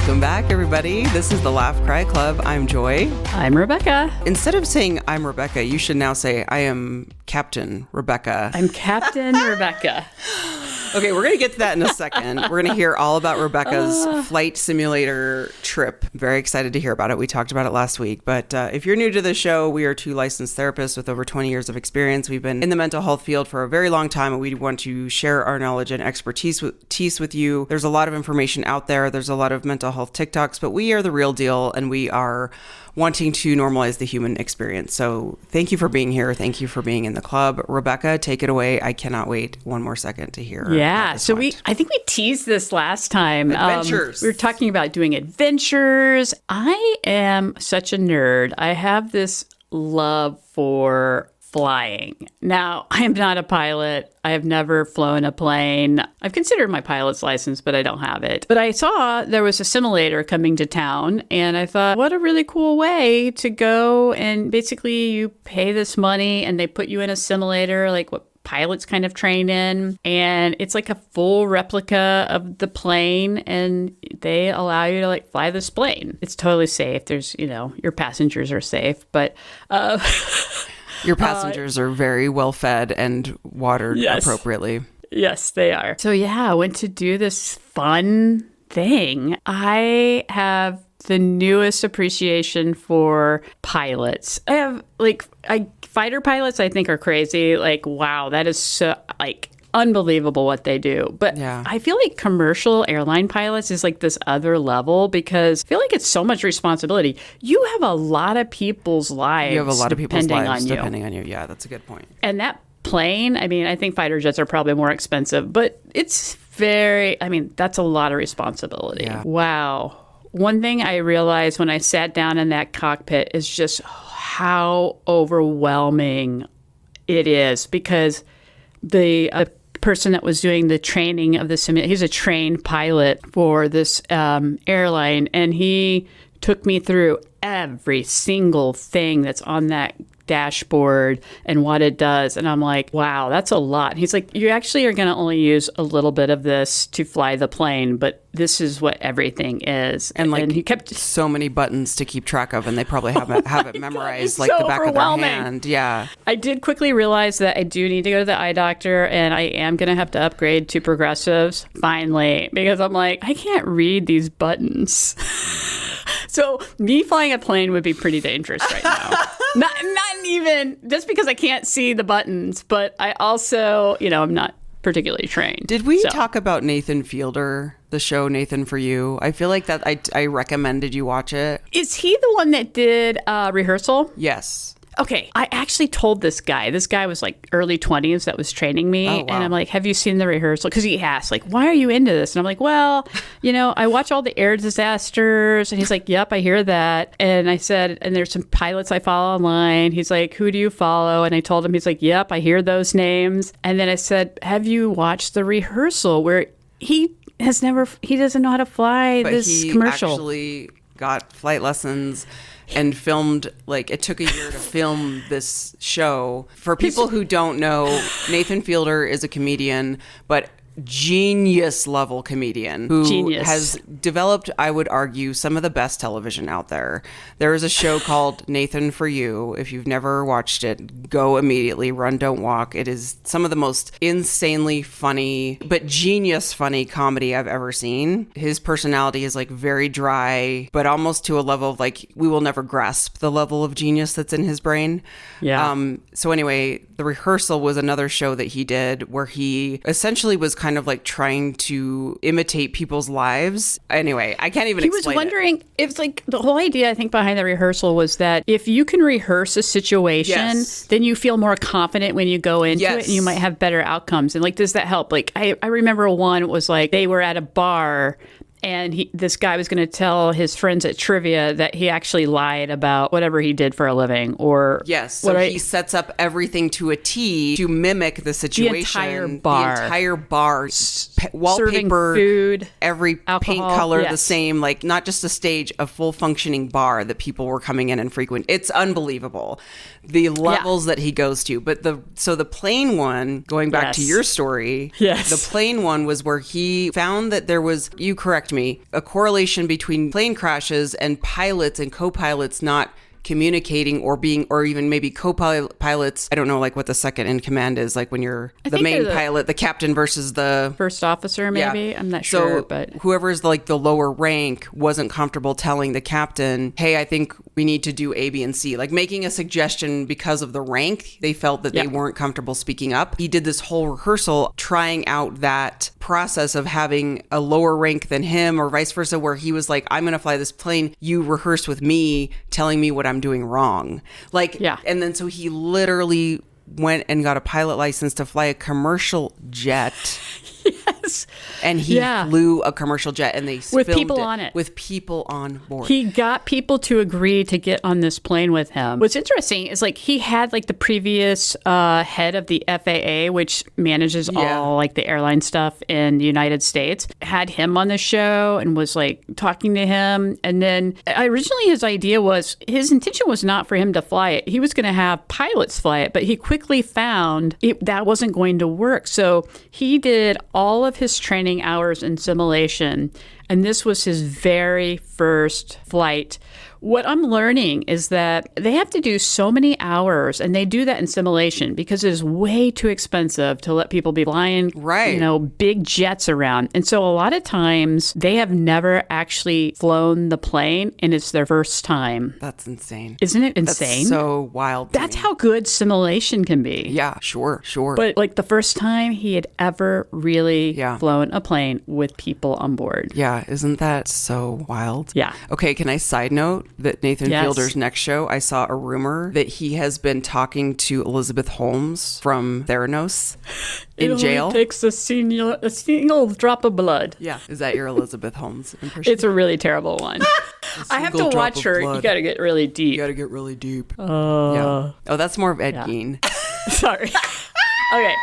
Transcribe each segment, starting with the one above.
Welcome back, everybody. This is the Laugh Cry Club. I'm Joy. I'm Rebecca. Instead of saying I'm Rebecca, you should now say I am Captain Rebecca. I'm Captain Rebecca. Okay, we're going to get to that in a second. We're going to hear all about Rebecca's flight simulator trip. Very excited to hear about it. We talked about it last week. But if you're new to the show, we are two licensed therapists with over 20 years of experience. We've been in the mental health field for a very long time, and we want to share our knowledge and expertise with you. There's a lot of information out there. There's a lot of mental health TikToks, but we are the real deal, and we are wanting to normalize the human experience. So thank you for being here. Thank you for being in the club. Rebecca, take it away. I cannot wait one more second to hear. Yeah. So I think we teased this last time. Adventures. We were talking about doing adventures. I am such a nerd. I have this love for flying. Now, I am not a pilot. I have never flown a plane. I've considered my pilot's license, but I don't have it. But I saw there was a simulator coming to town, and I thought, what a really cool way to go. And basically, you pay this money, and they put you in a simulator, like what pilots kind of train in, and it's like a full replica of the plane, and they allow you to like fly this plane. It's totally safe. There's, your passengers are safe, but your passengers are very well fed and watered appropriately. Yes, they are. So yeah, I went to do this fun thing. I have the newest appreciation for pilots. I have fighter pilots I think are crazy. Like, wow, that is so unbelievable what they do. But yeah. I feel like commercial airline pilots is like this other level because I feel like it's so much responsibility. You have a lot of people's lives. You have a lot of people's lives depending on you. Yeah, that's a good point. And that plane, I think fighter jets are probably more expensive, but it's that's a lot of responsibility. Yeah. Wow. One thing I realized when I sat down in that cockpit is just how overwhelming it is because the person that was doing the training of the simulator, he's a trained pilot for this airline, and he took me through every single thing that's on that dashboard and what it does. And I'm like, wow, that's a lot. He's like, you actually are going to only use a little bit of this to fly the plane, but this is what everything is. And he kept so many buttons to keep track of, and they probably have it memorized like so the back of their hand. Yeah. I did quickly realize that I do need to go to the eye doctor, and I am going to have to upgrade to progressives finally, because I'm like, I can't read these buttons. So me flying a plane would be pretty dangerous right now. Not even just because I can't see the buttons, but I also, I'm not particularly trained. Did we talk about Nathan Fielder, the show Nathan For You? I feel like that I recommended you watch it. Is he the one that did Rehearsal? Yes. Okay, I actually told this guy was like early 20s that was training me. Oh, wow. And I'm like, have you seen the Rehearsal? Because he asked, like, why are you into this? And I'm like, well, I watch all the air disasters. And he's like, yep, I hear that. And I said, and there's some pilots I follow online. He's like, who do you follow? And I told him, he's like, yep, I hear those names. And then I said, have you watched the Rehearsal where he doesn't know how to fly this commercial? He actually got flight lessons and filmed, it took a year to film this show. For people who don't know, Nathan Fielder is a comedian, but genius level comedian who has developed, I would argue, some of the best television out there. There is a show called Nathan For You. If you've never watched it, go immediately. Run, don't walk. It is some of the most insanely funny, but genius funny comedy I've ever seen. His personality is very dry, but almost to a level of we will never grasp the level of genius that's in his brain. Yeah. So anyway, The Rehearsal was another show that he did where he essentially was kind of trying to imitate people's lives. Anyway, I can't even explain it. He was wondering, it's the whole idea I think behind The Rehearsal was that if you can rehearse a situation, then you feel more confident when you go into it and you might have better outcomes. And does that help? I remember one was they were at a bar and this guy was going to tell his friends at trivia that he actually lied about whatever he did for a living, or he sets up everything to a T to mimic the situation. The entire bar, wallpaper, food, every alcohol, paint color the same, not just a stage, a full functioning bar that people were coming in and frequent. It's unbelievable the levels that he goes to. But the plane one, going back to your story, the plane one was where he found that there was, you correct correct me, a correlation between plane crashes and pilots and co-pilots not communicating or even maybe co-pilots. I don't know like what the second in command is, like when you're the main pilot, the captain versus the first officer, maybe. Yeah. I'm not sure, but whoever's like the lower rank wasn't comfortable telling the captain, hey, I think we need to do A, B, and C, like making a suggestion because of the rank. They felt that they weren't comfortable speaking up. He did this whole rehearsal trying out that process of having a lower rank than him or vice versa, where he was like, I'm going to fly this plane. You rehearse with me telling me what I'm doing wrong. And then so he literally went and got a pilot license to fly a commercial jet. Yes. And he flew a commercial jet and they with people on it. With people on board. He got people to agree to get on this plane with him. What's interesting is like he had like the previous head of the FAA, which manages all like the airline stuff in the United States, had him on the show and was like talking to him. And then originally his intention was not for him to fly it. He was going to have pilots fly it, but he quickly found that wasn't going to work. So he did all of his training hours in simulation, and this was his very first flight. What I'm learning is that they have to do so many hours, and they do that in simulation because it is way too expensive to let people be flying, big jets around. And so a lot of times they have never actually flown the plane, and it's their first time. That's insane. Isn't it insane? That's so wild. That's how good simulation can be. Yeah, sure. But like the first time he had ever really flown a plane with people on board. Yeah, isn't that so wild? Yeah. Okay, can I side note that Nathan Fielder's next show, I saw a rumor that he has been talking to Elizabeth Holmes from Theranos in jail. It only takes a single drop of blood. Yeah. Is that your Elizabeth Holmes impression? It's a really terrible one. I have to watch her. You got to get really deep. Yeah. Oh, that's more of Ed Gein. Sorry. Okay.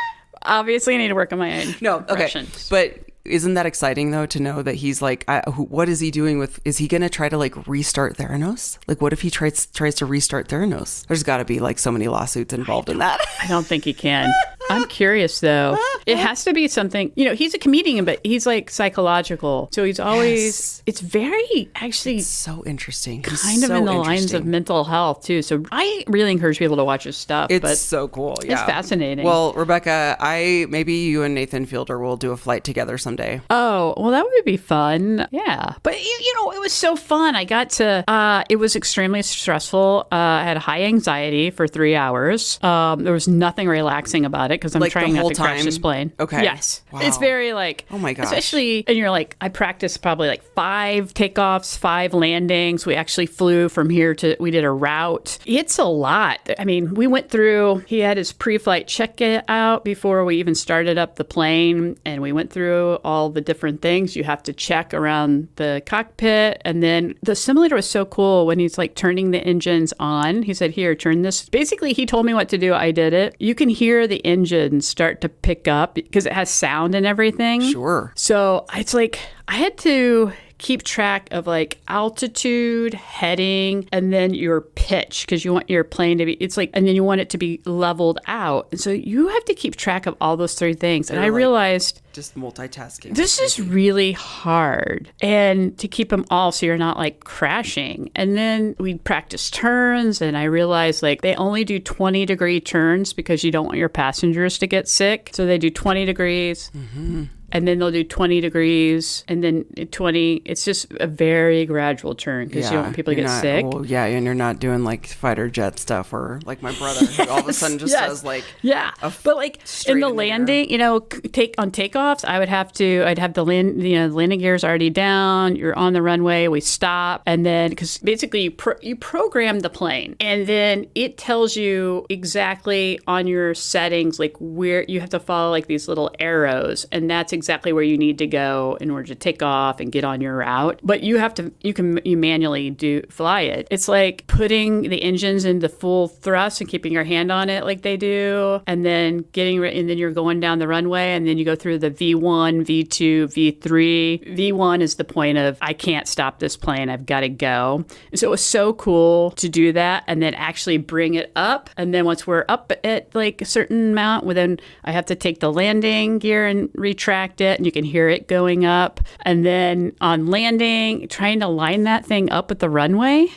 Obviously, I need to work on my own impressions. But isn't that exciting, though, to know that he's like, what is he doing with, is he going to try to like restart Theranos? Like, what if he tries to restart Theranos? There's got to be like so many lawsuits involved in that. I don't think he can. I'm curious, though. It has to be something, he's a comedian, but he's like psychological. So he's always, it's very, actually. It's so interesting. Kind of in the lines of mental health, too. So I really encourage people to watch his stuff. It's so cool. Yeah. It's fascinating. Well, Rebecca, maybe you and Nathan Fielder will do a flight together someday. Oh, well, that would be fun. Yeah. But, it was so fun. I got to, it was extremely stressful. I had high anxiety for 3 hours. There was nothing relaxing about it because I'm trying not to crash this plane. Okay. Yes. Wow. It's very like, oh my gosh. Especially, and you're like, I practiced probably like 5 takeoffs, 5 landings. We actually flew from here we did a route. It's a lot. I mean, he had his pre-flight checkout before we even started up the plane, and we went through all the different things you have to check around the cockpit. And then the simulator was so cool when he's like turning the engines on. He said, here, turn this. Basically, he told me what to do. I did it. You can hear the engine start to pick up because it has sound and everything. Sure. So it's like I had to keep track of like altitude, heading, and then your pitch because you want your plane to be, and then you want it to be leveled out. And so you have to keep track of all those 3 things. And I realized just multitasking. This is really hard. And to keep them all so you're not like crashing. And then we practice turns, and I realized like they only do 20-degree turns because you don't want your passengers to get sick. So they do 20 degrees. Mm-hmm. And then they'll do 20 degrees, and then 20. It's just a very gradual turn because you don't want people to get sick. Well, yeah, and you're not doing like fighter jet stuff or like my brother who all of a sudden just does like but like in the landing, on takeoffs, I'd have the landing gears already down. You're on the runway. We stop, and then because basically you program the plane, and then it tells you exactly on your settings like where you have to follow like these little arrows, and that's exactly where you need to go in order to take off and get on your route. But you manually fly it. It's like putting the engines into full thrust and keeping your hand on it like they do, and then and then you're going down the runway, and then you go through the V1, V2, V3. V1 is the point of I can't stop this plane. I've got to go. And so it was so cool to do that and then actually bring it up. And then once we're up at like a certain amount, then I have to take the landing gear and retract checked it and you can hear it going up. And then on landing, trying to line that thing up with the runway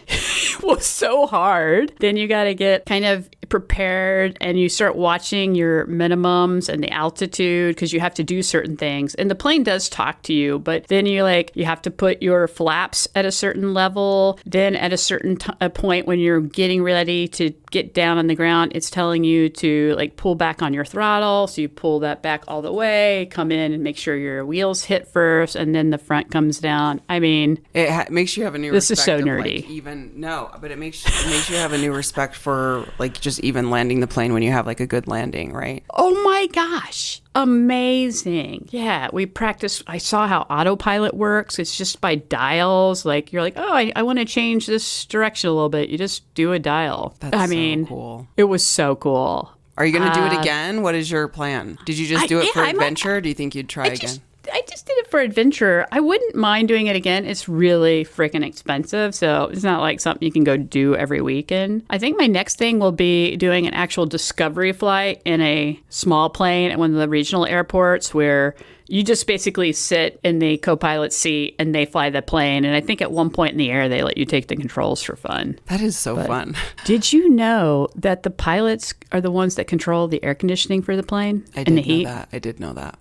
was so hard. Then you got to get kind of prepared and you start watching your minimums and the altitude because you have to do certain things. And the plane does talk to you, but then you have to put your flaps at a certain level. Then at a certain point when you're getting ready to get down on the ground, it's telling you to pull back on your throttle. So you pull that back all the way, come in and make sure your wheels hit first, and then the front comes down. I mean, it makes you have a new this respect. This is so nerdy. But it makes you have a new respect for just even landing the plane when you have a good landing, right? Oh my gosh. Amazing. Yeah, we practiced. I saw how autopilot works. It's just by dials. You're I want to change this direction a little bit. You just do a dial. That's so cool. It was so cool. Are you going to do it again? What is your plan? Did you just do it for adventure? Do you think you'd try again? I just did it for adventure. I wouldn't mind doing it again. It's really freaking expensive, so it's not like something you can go do every weekend. I think my next thing will be doing an actual discovery flight in a small plane at one of the regional airports where you just basically sit in the co-pilot seat and they fly the plane. And I think at one point in the air, they let you take the controls for fun. That is so fun. Did you know that the pilots are the ones that control the air conditioning for the plane and the heat? I did know that.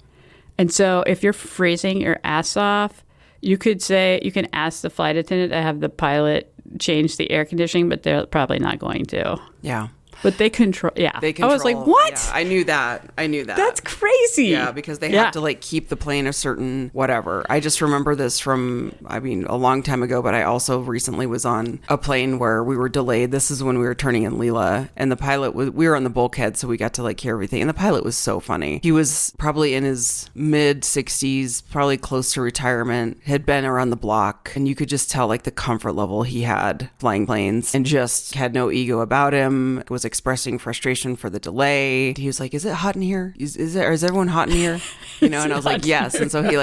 And so if you're freezing your ass off, you can ask the flight attendant to have the pilot change the air conditioning, but they're probably not going to. Yeah. But they control. Yeah. They control. I was like, what? Yeah, I knew that. That's crazy. Yeah, because they have to keep the plane a certain whatever. I just remember this from, a long time ago, but I also recently was on a plane where we were delayed. This is when we were turning in Leela, and the pilot we were on the bulkhead, so we got to hear everything. And the pilot was so funny. He was probably in his mid 60s, probably close to retirement, had been around the block, and you could just tell the comfort level he had flying planes, and just had no ego about him. Was expressing frustration for the delay. He was like, "Is it hot in here? Is everyone hot in here?" And I was like, "Yes." And so he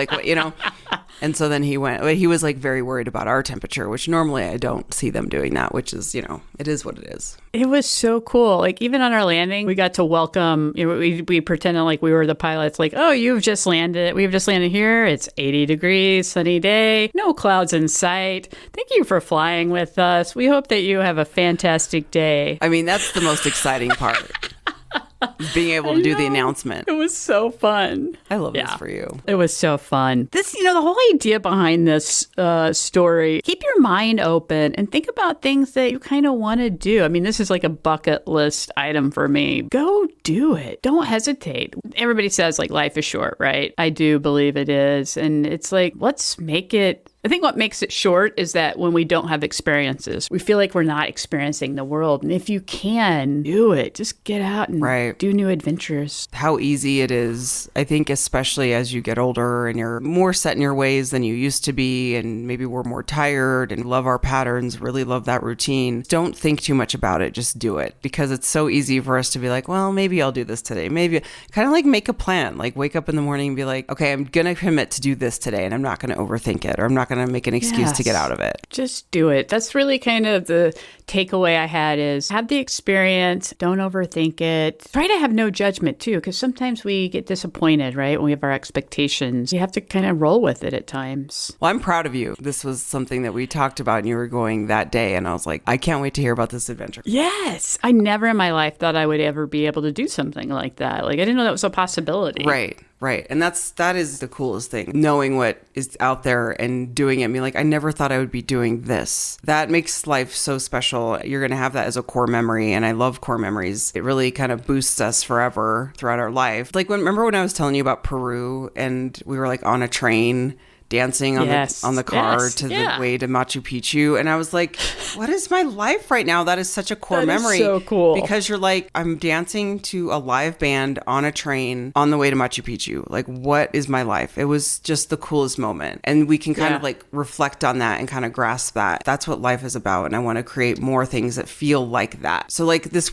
and so then he went. He was very worried about our temperature, which normally I don't see them doing that. Which is, it is what it is. It was so cool. Even on our landing, we got to welcome. We pretended like we were the pilots. Oh, you've just landed. We've just landed here. It's 80 degrees, sunny day, no clouds in sight. Thank you for flying with us. We hope that you have a fantastic day. That's the most exciting part. Being able to do the announcement. It was so fun. I love this for you. It was so fun. This, the whole idea behind this story, keep your mind open and think about things that you kind of want to do. This is a bucket list item for me. Go do it. Don't hesitate. Everybody says life is short, right? I do believe it is. And it's let's make it. I think what makes it short is that when we don't have experiences, we feel like we're not experiencing the world. And if you can do it, just get out and do new adventures. How easy it is. I think especially as you get older and you're more set in your ways than you used to be, and maybe we're more tired and love our patterns, really love that routine. Don't think too much about it. Just do it, because it's so easy for us to be like, well, maybe I'll do this today. Maybe kind of make a plan, wake up in the morning and be like, okay, I'm going to commit to do this today, and I'm not going to overthink it, or I'm not going to make an excuse to get out of it. Just do it. That's really kind of the takeaway I had is have the experience. Don't overthink it. Try to have no judgment too, because sometimes we get disappointed, right? When we have our expectations. You have to kind of roll with it at times. Well, I'm proud of you. This was something that we talked about and you were going that day, and I was like, I can't wait to hear about this adventure. Yes. I never in my life thought I would ever be able to do something like that. I didn't know that was a possibility. Right. And that is the coolest thing. Knowing what is out there and doing it. I never thought I would be doing this. That makes life so special. You're going to have that as a core memory. And I love core memories. It really kind of boosts us forever throughout our life. Remember when I was telling you about Peru and we were on a train dancing on the car to the way to Machu Picchu, and I was like, what is my life right now? That is such a core memory. So cool. Because you're I'm dancing to a live band on a train on the way to Machu Picchu. What is my life? It was just the coolest moment. And we can kind of reflect on that and kind of grasp that. That's what life is about. And I want to create more things that feel like that. So this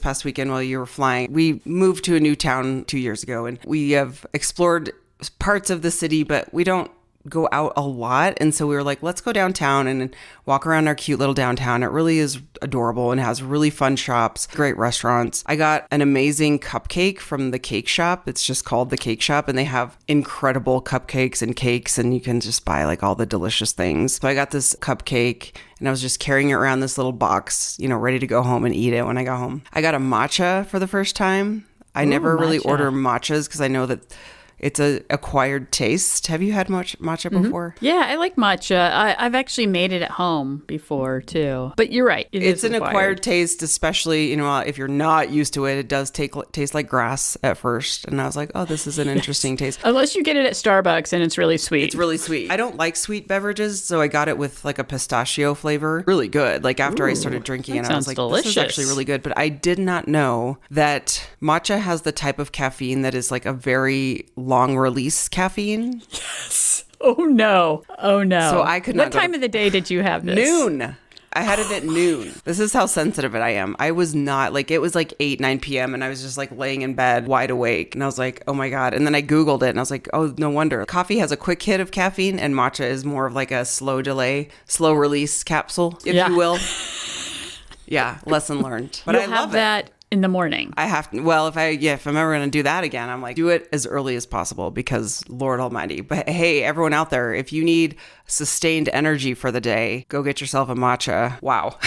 past weekend while you were flying, we moved to a new town 2 years ago, and we have explored parts of the city, but we don't go out a lot. And so we were like, let's go downtown and walk around our cute little downtown. It really is adorable and has really fun shops, great restaurants. I got an amazing cupcake from the cake shop. It's just called the Cake Shop, and they have incredible cupcakes and cakes, and you can just buy like all the delicious things. So I got this cupcake and I was just carrying it around this little box, ready to go home and eat it when I got home. I got a matcha for the first time. I never really order matchas because I know that it's a acquired taste. Have you had matcha before? Yeah, I like matcha. I've actually made it at home before too. But you're right. It's an acquired taste, especially, if you're not used to it. It does taste like grass at first. And I was like, oh, this is an interesting taste. Unless you get it at Starbucks and it's really sweet. It's really sweet. I don't like sweet beverages, so I got it with like a pistachio flavor. Really good. Like after I started drinking it, I was like, delicious. This is actually really good. But I did not know that matcha has the type of caffeine that is like a very long release caffeine. Yes. Oh no. So I could not. What time of the day did you have this? Noon. I had it at noon. This is how sensitive I am. I was not like, it was like 9 p.m. and I was just like laying in bed wide awake. And I was like, oh my God. And then I Googled it and I was like, oh, no wonder. Coffee has a quick hit of caffeine and matcha is more of like a slow release capsule, if you will. Yeah. Lesson learned. But You'll I love that in the morning. I have to, well, if I'm ever going to do that again, I'm like, do it as early as possible because Lord Almighty. But hey, everyone out there, if you need sustained energy for the day, go get yourself a matcha. Wow.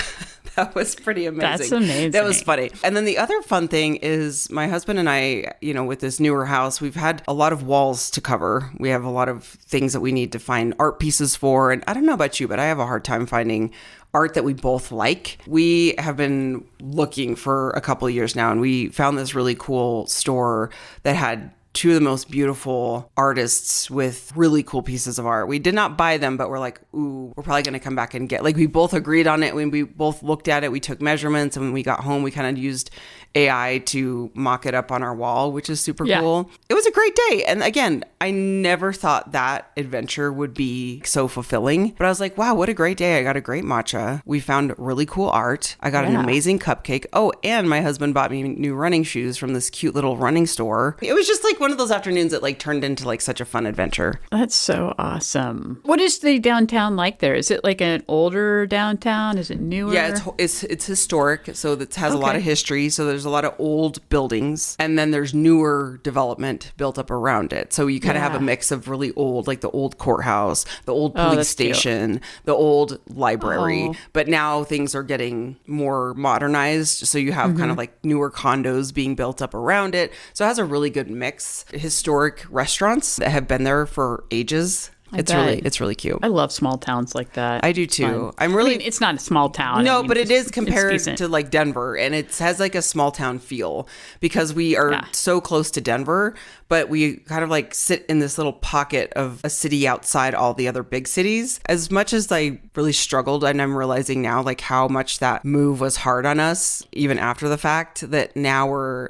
That was pretty amazing. That's amazing. That was funny. And then the other fun thing is my husband and I, with this newer house, we've had a lot of walls to cover. We have a lot of things that we need to find art pieces for. And I don't know about you, but I have a hard time finding art that we both like. We have been looking for a couple of years now, and we found this really cool store that had two of the most beautiful artists with really cool pieces of art. We did not buy them, but we're like, ooh, we're probably going to come back and get, like, we both agreed on it. When we both looked at it, we took measurements, and when we got home, we kind of used AI to mock it up on our wall, which is super cool. It was a great day. And again, I never thought that adventure would be so fulfilling, but I was like, wow, what a great day. I got a great matcha. We found really cool art. I got an amazing cupcake. Oh, and my husband bought me new running shoes from this cute little running store. It was just like one of those afternoons that like turned into like such a fun adventure. That's so awesome. What is the downtown like there? Is it like an older downtown? Is it newer? Yeah, it's historic. So it has a lot of history. So there's a lot of old buildings, and then there's newer development built up around it. So you kind of have a mix of really old, like the old courthouse, the old police station, the old library. But now things are getting more modernized. So you have kind of like newer condos being built up around it. So it has a really good mix. Historic restaurants that have been there for ages. It's really cute. I love small towns like that. I do too. It's not a small town. No, but it is compared to like Denver, and it has like a small town feel because we are so close to Denver, but we kind of like sit in this little pocket of a city outside all the other big cities. As much as I really struggled, and I'm realizing now like how much that move was hard on us, even after the fact, that now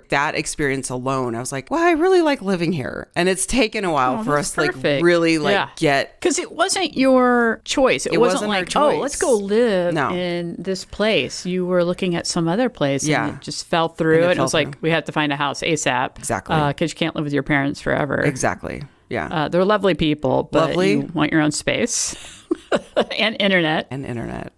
that experience alone, I was like, well, I really like living here. And it's taken a while for us to like really like get. Because it wasn't your choice. It wasn't like, choice. Oh, let's go live in this place. You were looking at some other place and it just fell through. And it was like, we have to find a house ASAP. Exactly. Because you can't live with your parents forever. Exactly. Yeah. They're lovely people, but you want your own space. And internet.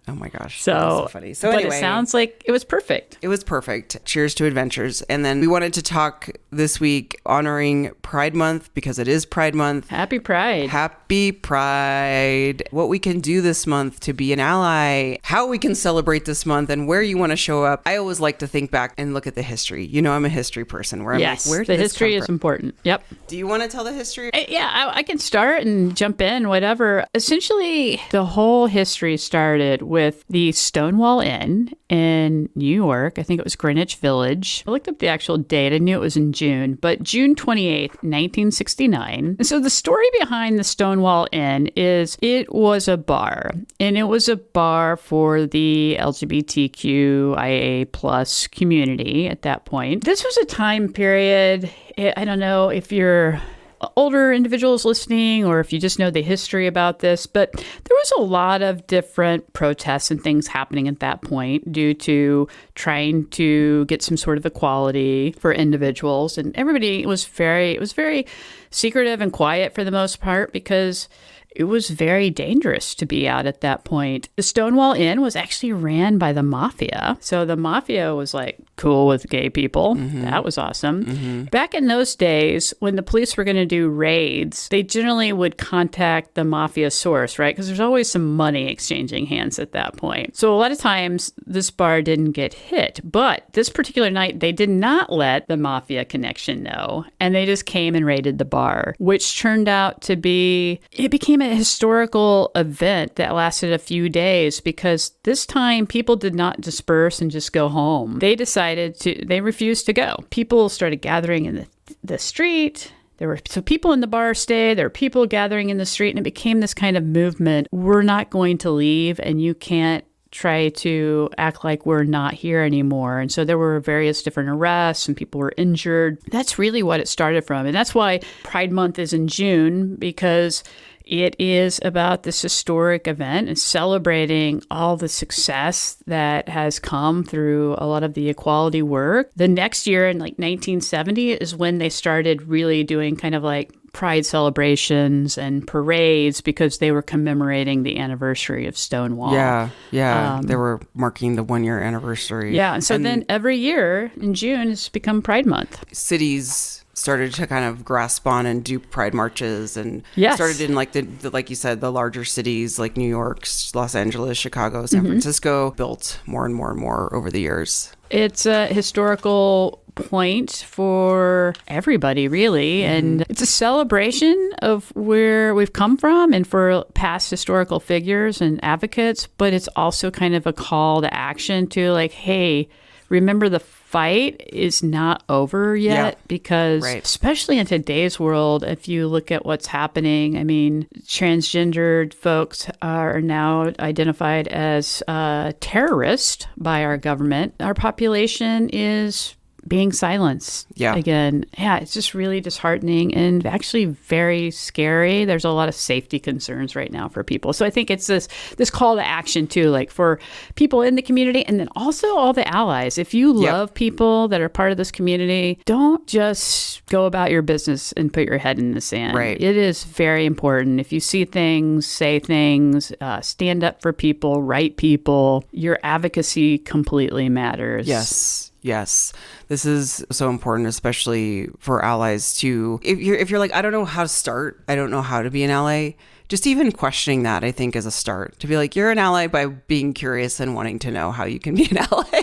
Oh my gosh. So funny. So but anyway, it sounds like it was perfect. It was perfect. Cheers to adventures. And then we wanted to talk this week honoring Pride Month because it is Pride Month. Happy Pride. Happy Pride. What we can do this month to be an ally, how we can celebrate this month, and where you want to show up. I always like to think back and look at the history. I'm a history person where I'm like, where did the this history come is from? important. Yep. Do you want to tell the history? I can start and jump in, whatever. Essentially, the whole history started with the Stonewall Inn in New York. I think it was Greenwich Village. I looked up the actual date. I knew it was in June, but June 28th, 1969. And so the story behind the Stonewall Inn is it was a bar, and it was a bar for the LGBTQIA plus community at that point. This was a time period, I don't know if you're older individuals listening or if you just know the history about this, but there was a lot of different protests and things happening at that point due to trying to get some sort of equality for individuals. And everybody was very secretive and quiet for the most part because it was very dangerous to be out at that point. The Stonewall Inn was actually ran by the mafia. So the mafia was like cool with gay people. That was awesome. Back in those days, when the police were going to do raids, they generally would contact the mafia source, right? Because there's always some money exchanging hands at that point. So a lot of times this bar didn't get hit. But this particular night, they did not let the mafia connection know. And they just came and raided the bar, which turned out to be, it became a historical event that lasted a few days because this time people did not disperse and just go home. They refused to go. People started gathering in the street. So people in the bar stayed, there were people gathering in the street, and it became this kind of movement. We're not going to leave, and you can't try to act like we're not here anymore. And so there were various different arrests and people were injured. That's really what it started from. And that's why Pride Month is in June, because it is about this historic event and celebrating all the success that has come through a lot of the equality work. The next year in like 1970 is when they started really doing kind of like pride celebrations and parades because they were commemorating the anniversary of Stonewall. Yeah. They were marking the 1-year anniversary. Yeah. And so then every year in June it's become Pride Month. Cities started to kind of grasp on and do pride marches and started in like the like you said, the larger cities like New York, Los Angeles, Chicago, San Francisco, built more and more and more over the years. It's a historical point for everybody, really. And it's a celebration of where we've come from and for past historical figures and advocates. But it's also kind of a call to action to like, hey, remember the fight is not over yet because especially in today's world, if you look at what's happening, I mean, transgendered folks are now identified as terrorists by our government. Our population is being silenced again. Yeah, it's just really disheartening and actually very scary. There's a lot of safety concerns right now for people. So I think it's this call to action too, like for people in the community and then also all the allies. If you love people that are part of this community, don't just go about your business and put your head in the sand. Right. It is very important. If you see things, say things, stand up for people, write people, your advocacy completely matters. Yes. This is so important, especially for allies too. If you're like, I don't know how to start, I don't know how to be an ally, just even questioning that, I think, is a start. To be like, you're an ally by being curious and wanting to know how you can be an ally.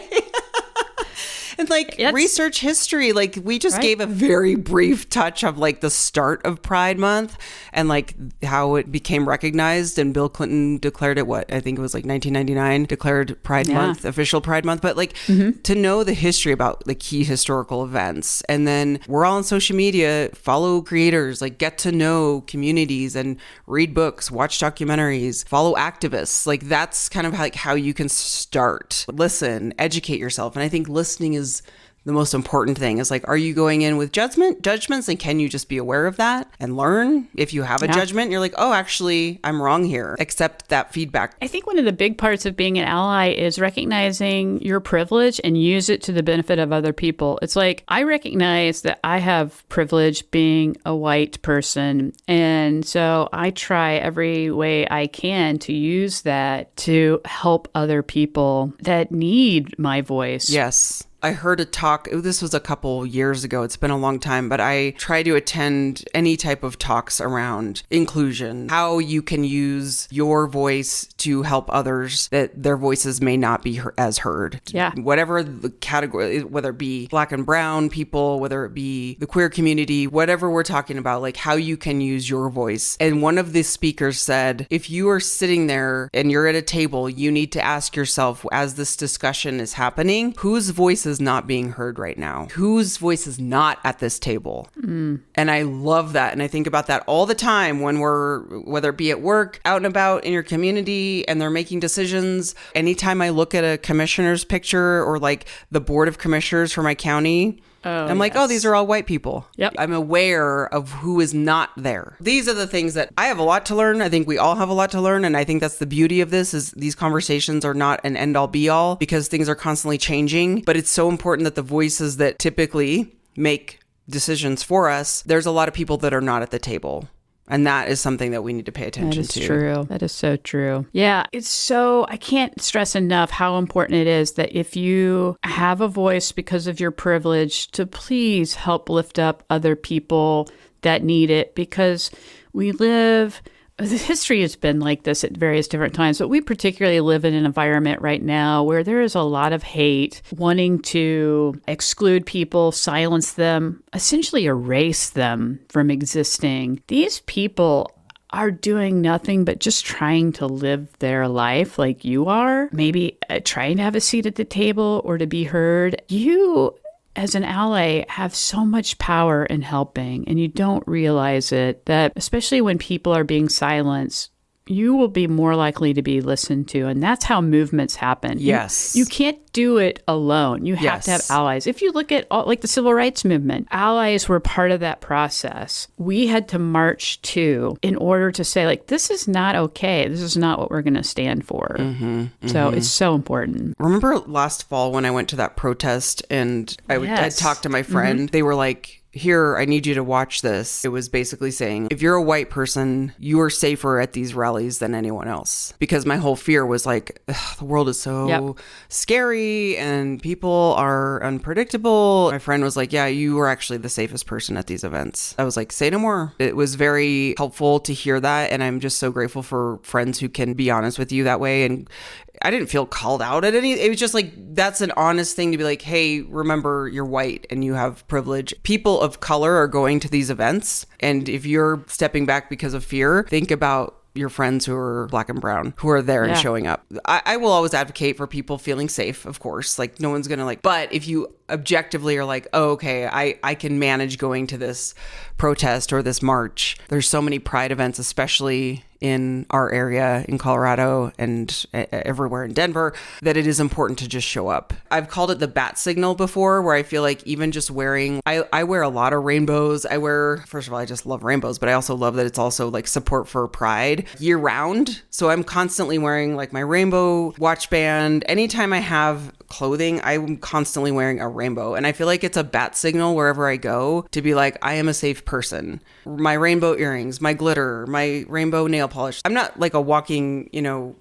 And like research history, like we just gave a very brief touch of like the start of Pride Month and like how it became recognized. And Bill Clinton declared it, I think it was like 1999, declared Pride Month, official Pride Month. But like to know the history about the key historical events. And then we're all on social media, follow creators, like get to know communities and read books, watch documentaries, follow activists. Like that's kind of like how you can start. Listen, educate yourself. And I think listening is the most important thing. Is like, are you going in with judgments, and can you just be aware of that and learn? If you have a judgment, you're like, oh, actually, I'm wrong here. Accept that feedback. I think one of the big parts of being an ally is recognizing your privilege and use it to the benefit of other people. It's like, I recognize that I have privilege being a white person. And so I try every way I can to use that to help other people that need my voice. Yes. I heard a talk, this was a couple years ago, it's been a long time, but I try to attend any type of talks around inclusion, how you can use your voice to help others that their voices may not be as heard. Yeah. Whatever the category, whether it be Black and brown people, whether it be the queer community, whatever we're talking about, like how you can use your voice. And one of the speakers said, if you are sitting there and you're at a table, you need to ask yourself as this discussion is happening, whose voice is not being heard right now? Whose voice is not at this table? And I love that. And I think about that all the time when whether it be at work, out and about in your community, and they're making decisions. Anytime I look at a commissioner's picture or like the board of commissioners for my county, I'm like, oh, these are all white people. Yep. I'm aware of who is not there. These are the things that I have a lot to learn. I think we all have a lot to learn. And I think that's the beauty of this is these conversations are not an end all be all because things are constantly changing. But it's so important that the voices that typically make decisions for us, there's a lot of people that are not at the table. And that is something that we need to pay attention to. That is true. That is so true. Yeah, I can't stress enough how important it is that if you have a voice because of your privilege, to please help lift up other people that need it, because the history has been like this at various different times, but we particularly live in an environment right now where there is a lot of hate, wanting to exclude people, silence them, essentially erase them from existing. These people are doing nothing but just trying to live their life like you are, maybe trying to have a seat at the table or to be heard. You, as an ally, have so much power in helping, and you don't realize it, that especially when people are being silenced, you will be more likely to be listened to. And that's how movements happen. Yes. You can't do it alone. You have to have allies. If you look at like the civil rights movement, allies were part of that process. We had to march too in order to say, like, this is not okay. This is not what we're going to stand for. So it's so important. Remember last fall when I went to that protest and I talked to my friend, they were like, here, I need you to watch this. It was basically saying, if you're a white person, you are safer at these rallies than anyone else. Because my whole fear was like, the world is so scary and people are unpredictable. My friend was like, yeah, you are actually the safest person at these events. I was like, say no more. It was very helpful to hear that. And I'm just so grateful for friends who can be honest with you that way. And I didn't feel called out at any. It was just like, that's an honest thing to be like, hey, remember, you're white and you have privilege. People of color are going to these events. And if you're stepping back because of fear, think about your friends who are Black and brown who are there and showing up. I will always advocate for people feeling safe, of course. Like, no one's going to but if you objectively are like, oh, okay, I can manage going to this protest or this march. There's so many pride events, especially in our area in Colorado and everywhere in Denver, that it is important to just show up. I've called it the bat signal before, where I feel like even just wearing, I wear a lot of rainbows. First of all, I just love rainbows, but I also love that it's also like support for pride year round. So I'm constantly wearing like my rainbow watch band. Anytime I have clothing, I'm constantly wearing a rainbow. And I feel like it's a bat signal wherever I go to be like, I am a safe person. My rainbow earrings, my glitter, my rainbow nail polish. I'm not like a walking,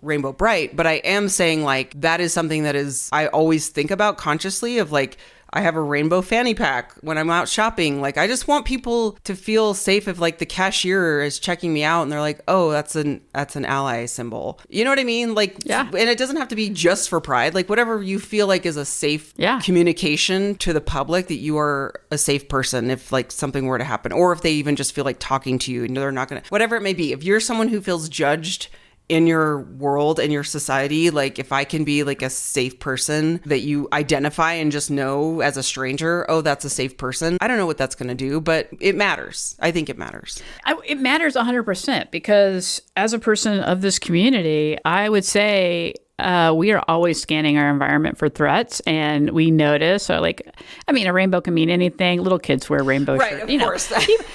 rainbow bright, but I am saying like that is something that I always think about consciously of like, I have a rainbow fanny pack when I'm out shopping. Like, I just want people to feel safe if like the cashier is checking me out and they're like, oh, that's an ally symbol. You know what I mean? Like, and it doesn't have to be just for pride. Like, whatever you feel like is a safe communication to the public, that you are a safe person if like something were to happen, or if they even just feel like talking to you and they're not going to, whatever it may be. If you're someone who feels judged in your world and your society, like if I can be like a safe person that you identify and just know as a stranger, oh, that's a safe person. I don't know what that's going to do, but it matters. I think it matters. It matters 100%, because as a person of this community, I would say we are always scanning our environment for threats, and we notice. So, a rainbow can mean anything. Little kids wear rainbow shirts. Right, of course.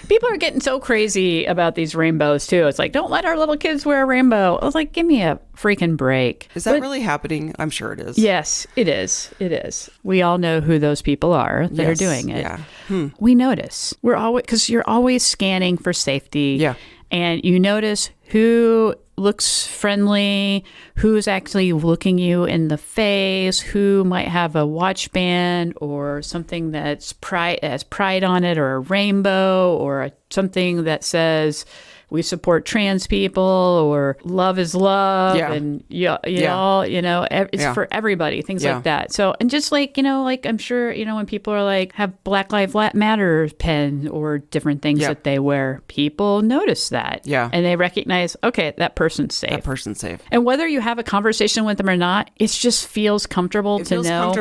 People are getting so crazy about these rainbows too. It's like, don't let our little kids wear a rainbow. I was like, give me a freaking break. Is that really happening? I'm sure it is. Yes, it is. It is. We all know who those people are that are doing it. Yeah. We notice. Because you're always scanning for safety. Yeah. And you notice who looks friendly, who's actually looking you in the face, who might have a watch band or something that's has pride on it, or a rainbow, or something that says we support trans people, or love is love, and it's for everybody, things like that. So, and just I'm sure, when people are like, have Black Lives Matter pen or different things that they wear, people notice that. Yeah. And they recognize, okay, that person's safe. That person's safe. And whether you have a conversation with them or not, it just feels comfortable to know.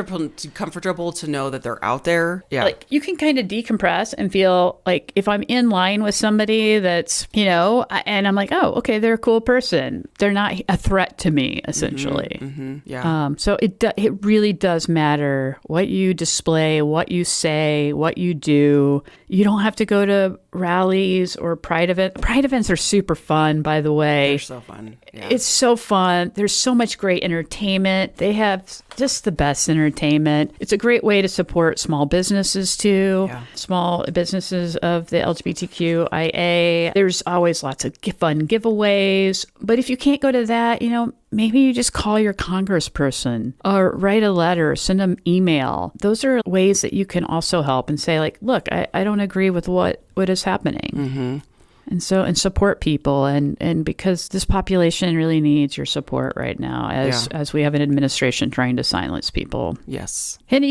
Comfortable to know that they're out there. Yeah. Like, you can kind of decompress and feel like, if I'm in line with somebody that's, and I'm like, oh, okay, they're a cool person. They're not a threat to me, essentially. Yeah. So it really does matter what you display, what you say, what you do. You don't have to go to rallies or pride events. Pride events are super fun, by the way. They're so fun. Yeah. It's so fun. There's so much great entertainment. They have just the best entertainment. It's a great way to support small businesses too. Small businesses of the LGBTQIA. There's always lots of fun giveaways. But if you can't go to that, maybe you just call your congressperson or write a letter, send them email. Those are ways that you can also help and say, like, look, I don't agree with what is happening. Mm-hmm. And support people. And because this population really needs your support right now as we have an administration trying to silence people. Yes. And,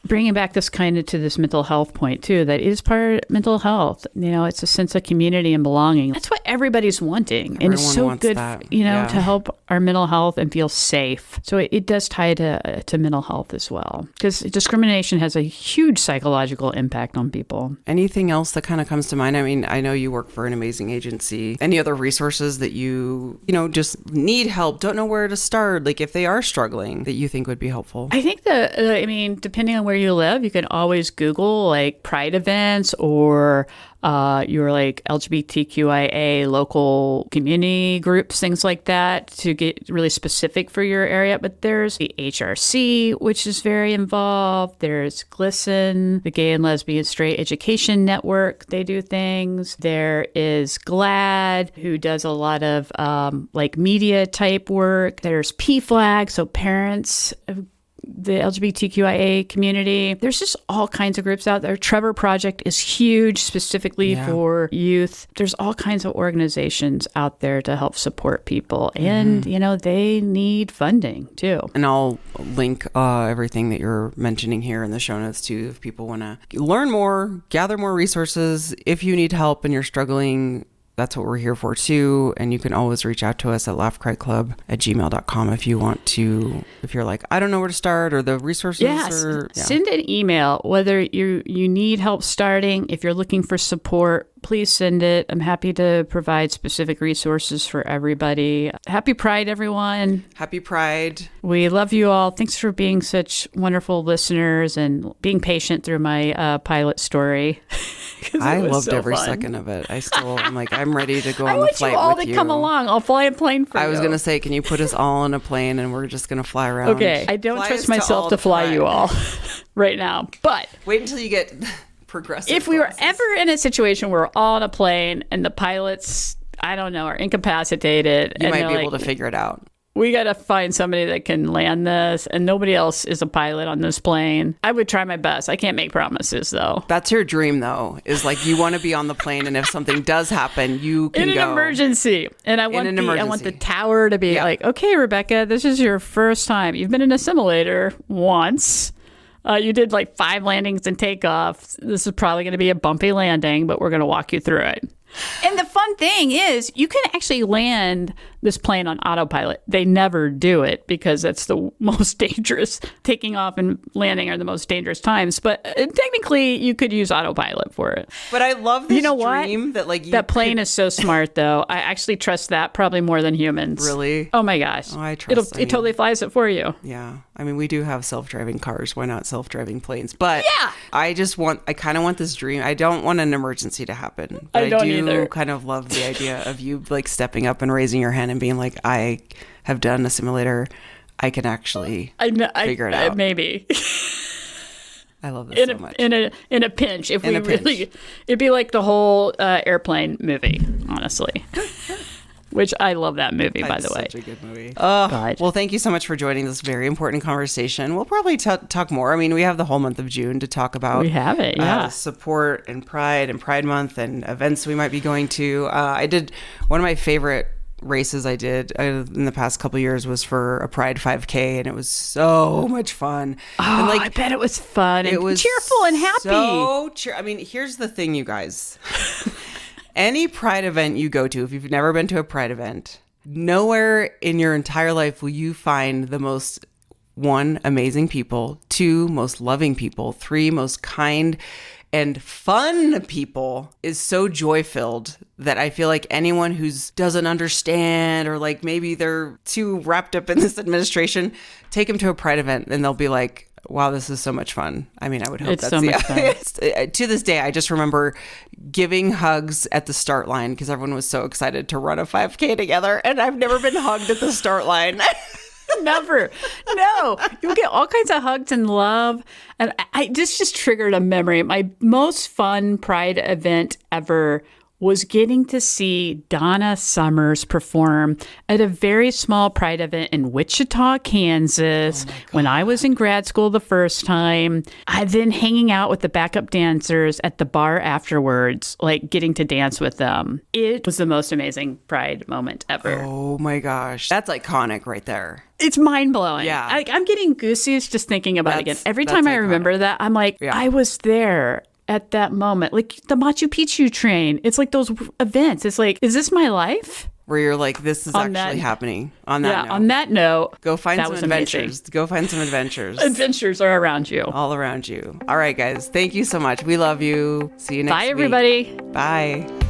bringing back this kind of to this mental health point too, that is part of mental health. It's a sense of community and belonging. That's what everybody's wanting. Everyone and it's so wants good, that. To help our mental health and feel safe. So it does tie to mental health as well. Because discrimination has a huge psychological impact on people. Anything else that kind of comes to mind? I mean, I know you work for an amazing agency. Any other resources that you just need help, don't know where to start, like if they are struggling, that you think would be helpful? I think depending on where you live, you can always Google like pride events or your like LGBTQIA local community groups, things like that, to get really specific for your area. But there's the HRC, which is very involved. There's GLSEN, the Gay and Lesbian Straight Education Network. They do things. There is GLAAD, who does a lot of like media type work. There's PFLAG, so parents of the LGBTQIA community. There's just all kinds of groups out there. Trevor Project is huge, specifically for youth. There's all kinds of organizations out there to help support people. And, they need funding too. And I'll link everything that you're mentioning here in the show notes too, if people want to learn more, gather more resources. If you need help and you're struggling, that's what we're here for too. And you can always reach out to us at laughcryclub@gmail.com if you're like, I don't know where to start, or the resources. Send an email, whether you need help starting. If you're looking for support, please send it. I'm happy to provide specific resources for everybody. Happy Pride, everyone. Happy Pride. We love you all. Thanks for being such wonderful listeners and being patient through my pilot story. I loved every second of it. I'm ready to go on the flight with you. I want you all to come along. I'll fly a plane for you. I was going to say, can you put us all on a plane and we're just going to fly around? Okay. I don't trust myself to fly you all right now, but wait until you get progressive. If we were ever in a situation where we're all on a plane and the pilots, I don't know, are incapacitated, you might be able to figure it out. We got to find somebody that can land this, and nobody else is a pilot on this plane. I would try my best. I can't make promises, though. That's your dream, though, is like you want to be on the plane, and if something does happen, you can go. In an emergency. And I want the tower to be like, okay, Rebecca, this is your first time. You've been in a simulator once. You did like 5 landings and takeoffs. This is probably going to be a bumpy landing, but we're going to walk you through it. And the fun thing is you can actually land this plane on autopilot. They never do it because that's the most dangerous. Taking off and landing are the most dangerous times. But technically, you could use autopilot for it. But I love this dream that that plane is so smart, though. I actually trust that probably more than humans. Really? Oh my gosh! Oh, I trust. It totally flies it for you. Yeah. I mean, we do have self-driving cars. Why not self-driving planes? But I kind of want this dream. I don't want an emergency to happen. But I do either. Kind of love the idea of you like stepping up and raising your hand and being like, I have done a simulator. I can actually figure it out. Maybe. I love this so much. In a pinch. It'd be like the whole Airplane movie, honestly. Which I love that movie, by the way. Such a good movie. Well, thank you so much for joining this very important conversation. We'll probably talk more. I mean, we have the whole month of June to talk about. We have it, support and Pride Month and events we might be going to. I did one of my favorite races I did in the past couple of years was for a Pride 5K, and it was so much fun. Oh, and I bet it was fun. It was cheerful and happy. I mean, here's the thing, you guys. Any Pride event you go to, if you've never been to a Pride event, nowhere in your entire life will you find the most, 1, amazing people, 2, most loving people, 3, most kind and fun people is so joy-filled that I feel like anyone who doesn't understand, or like maybe they're too wrapped up in this administration, take them to a Pride event and they'll be like, wow, this is so much fun. I mean, I would hope It's that's so much fun. to this day, I just remember giving hugs at the start line because everyone was so excited to run a 5K together. And I've never been hugged at the start line. Never. No. You'll get all kinds of hugs and love. And this just triggered a memory. My most fun Pride event ever was getting to see Donna Summers perform at a very small Pride event in Wichita, Kansas, when I was in grad school the first time. I then hanging out with the backup dancers at the bar afterwards, like getting to dance with them. It was the most amazing Pride moment ever. Oh my gosh. That's iconic right there. It's mind-blowing. Yeah. I'm getting goosies just thinking about it again. Every time I remember that, I'm like, I was there at that moment. Like the Machu Picchu train. It's like those events. It's like, is this my life? Where you're like, this is actually happening. On that note. On that note. Go find some adventures. Amazing. Go find some adventures. Adventures are around you. All around you. All right, guys. Thank you so much. We love you. See you next week. Bye, everybody. Bye.